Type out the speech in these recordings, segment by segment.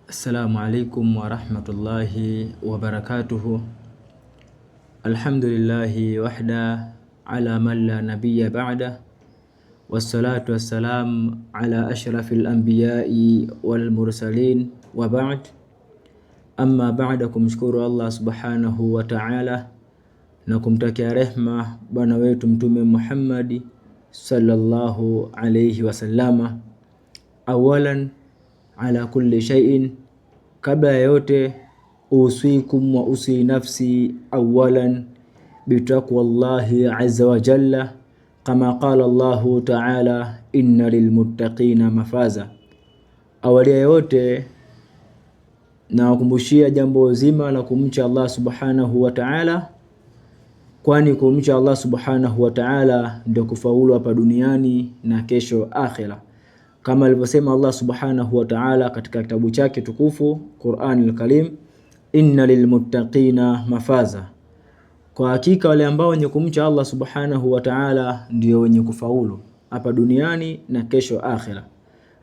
Assalamu alaikum warahmatullahi wabarakatuhu. Alhamdulillahi wahda ala man la nabiyya ba'da, wassalatu wassalam ala ashrafil anbiya'i wal mursalin wa ba'd. Amma ba'da, kumshukuru Allah subhanahu wa ta'ala na kumtakia rehma bwana wetu Mtume Muhammad sallallahu alayhi wasallama. Awalan ala kulli shay'in, kabla ya yote, usikum wa usi nafsi awalan bitaqwallahi azza wa jalla, kama qala Allahu ta'ala inna lilmuttaqina mafaza. Awali ya yote na wakumbushia jambo zima la kumcha Allah subhanahu wa ta'ala, kwani kumcha Allah subhanahu wa ta'ala ndio kufaulu hapa duniani na kesho akhira, kama alivyosema Allah subhanahu wa ta'ala katika kitabu chake tukufu Qur'anul Karim, inna lilmuttaqina mafaza, kwa hakika wale ambao wenye kumcha Allah subhanahu wa ta'ala ndio wenye kufaulu hapa duniani na kesho akhira.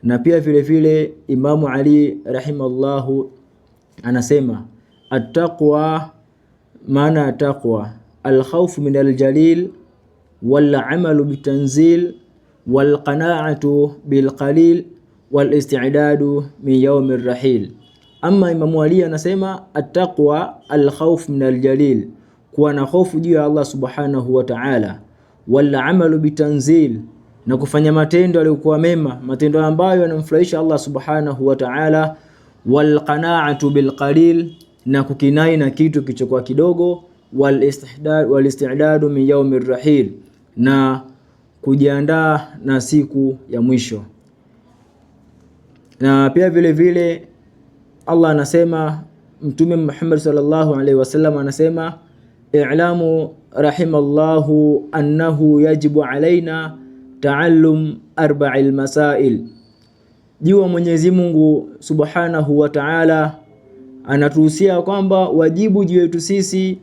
Na pia vile vile Imamu Ali rahimallahu anasema at-taqwa, maana taqwa al-khawfu min al-jalil wal amalu bitanzil wal qana'atu bil qalil wal isti'dadu min yawmir rahil. Ama Imamu Ali anasema at-taqwa al-khawf min al-jalil, kuwa na hofu juu ya Allah subhanahu wa ta'ala, wal amalu bitanzil, na kufanya matendo yaliyokuwa mema, matendo ambayo yanamfurahisha Allah subhanahu wa ta'ala, wal qana'atu bil qalil, na kukinai na kitu kilichokuwa kidogo, wal isti'dadu min yawmir rahil, na kujiandaa na siku ya mwisho. Na pia vile vile Allah anasema, Mtume Muhammad sallallahu alaihi wasallam anasema, i'lamu rahimallahu annahu yajibu alaina ta'allum arba'il masail. Jua Mwenyezi Mungu subhanahu wa ta'ala anatuhusia kwamba wajibu juu yetu sisi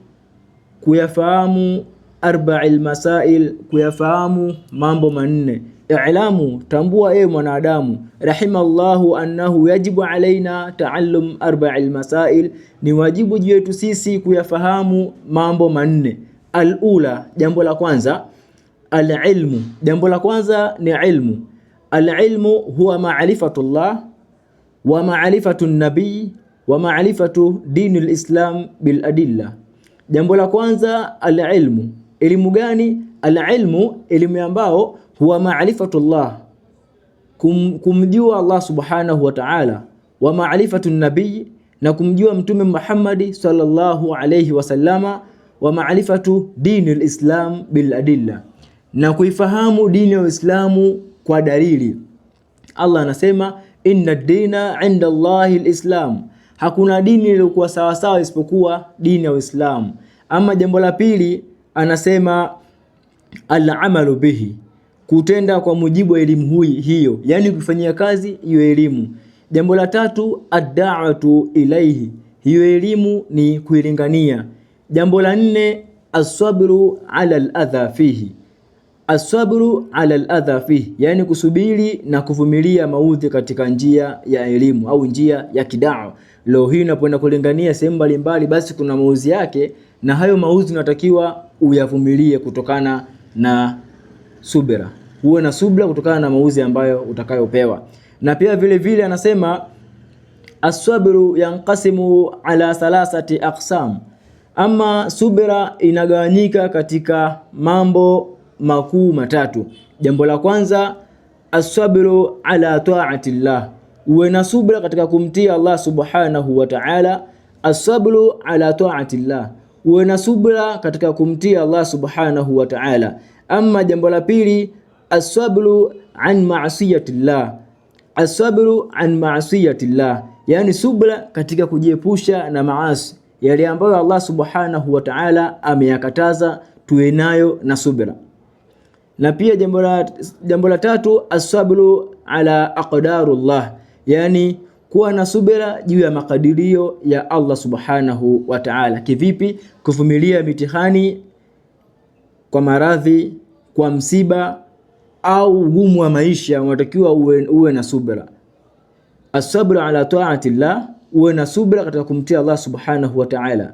kuyafahamu arba'il masail, kuyafahamu mambo manne. I'lamu, tambua ewe mwanadamu, rahimallahu annahu yajibu alaina ta'allum arba'il masail, ni wajibu juu yetu sisi kuyafahamu mambo manne. Al-ula, jambo la kwanza, al-ilmu, jambo la kwanza ni ilmu. Al-ilmu huwa ma'rifatullah wa ma'rifatu an-nabii wa ma'rifatu dinil islam bil adilla. Jambo la kwanza al-ilmu. Elimu gani? Al-ilmu, elimu ambao huwa ma'rifatullah, kumjua Allah subhanahu wa ta'ala, wa ma'rifatu an-nabii, na kumjua Mtume Muhammad sallallahu alayhi wasallama, wa ma'rifatu dinil islam bil adilla, na kuifahamu dini ya Uislamu kwa dalili. Allah anasema inna ad-dina 'inda Allahi al-islam, hakuna dini iliyokuwa sawa sawa isipokuwa dini ya Uislamu. Ama jambo la pili anasema al-amalu bihi, kutenda kwa mujibu wa elimu hiyo, yani kufanyia kazi hiyo elimu. Jambo la tatu ad-da'watu ilaihi, hiyo elimu ni kuilingania. Jambo la nne as-sabru 'ala al-adha fihi, as-sabru 'ala al-adha fihi, yani kusubiri na kuvumilia maudhi katika njia ya elimu au njia ya kidawa. Leo hii unapoenda kulingania sehemu mbalimbali, basi kuna maudhi yake, na hayo maudhi unatakiwa uyavumilie kutokana na subira. Uwe na subira kutokana na maudhi ambayo utakayopewa. Na pia vile vile anasema as-sabru yanqasimu ala thalathati aqsam, ama subira inagawanyika katika mambo makuu matatu. Jambo la kwanza as-sabru ala ta'atillah, uwe na subira katika kumtii Allah subhanahu wa ta'ala. As-sabru ala ta'atillah, uwe na subira katika kumtii Allah subhanahu wa ta'ala. Ama jambo la pili as-sabru an ma'siyatillah, as-sabru an ma'siyatillah, yani subira katika kujiepusha na maasi, yale ambayo Allah subhanahu wa ta'ala ameyakataza, tuwe nayo na subira. Na pia jambo la tatu as-sabru ala aqdarullah, yani kuwa na subira juu ya makadirio ya Allah subhanahu wa ta'ala. Kivipi? Kuvumilia mitihani, kwa maradhi, kwa msiba au ugumu wa maisha, unatakiwa uwe na subira. As-sabru ala ta'ati Allah, uwe na subra katika kumtii Allah subhanahu wa ta'ala.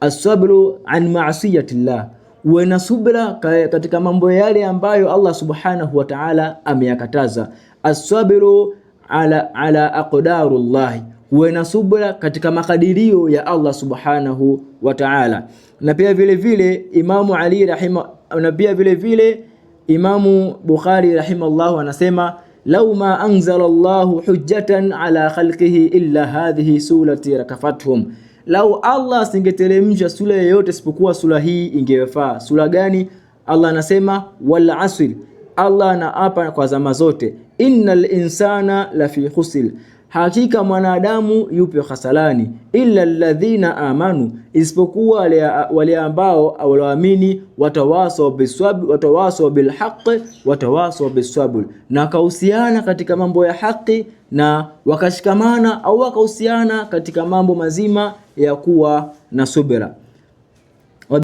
As-sabru an ma'siyati Allah, uwe na subra katika mambo yale ambayo Allah subhanahu wa ta'ala ameyakataza. As-sabru ala aqdarullah, uwe na subra katika makadirio ya Allah subhanahu wa ta'ala. Na pia vile vile Imamu Bukhari rahimahullah anasema lau ma anzala Allahu hujjatan ala khalqihi illa hadhihi surati rakafathum, lau Allah singeteremsha sura yoyote isipokuwa sura hii ingefaa. Sura gani? Allah anasema wal asr, Allah anaapa kwa zama zote, innal insana lafi khusr, hakika mwanadamu yupo khasalani, illa alladhina amanu, isipokuwa wale ambao waloamini, watawasau bisabr watawasau bilhaq watawasau bisabr, na kahusiana katika mambo ya haki na wakashikamana au wakahusiana katika mambo mazima ya kuwa na subira.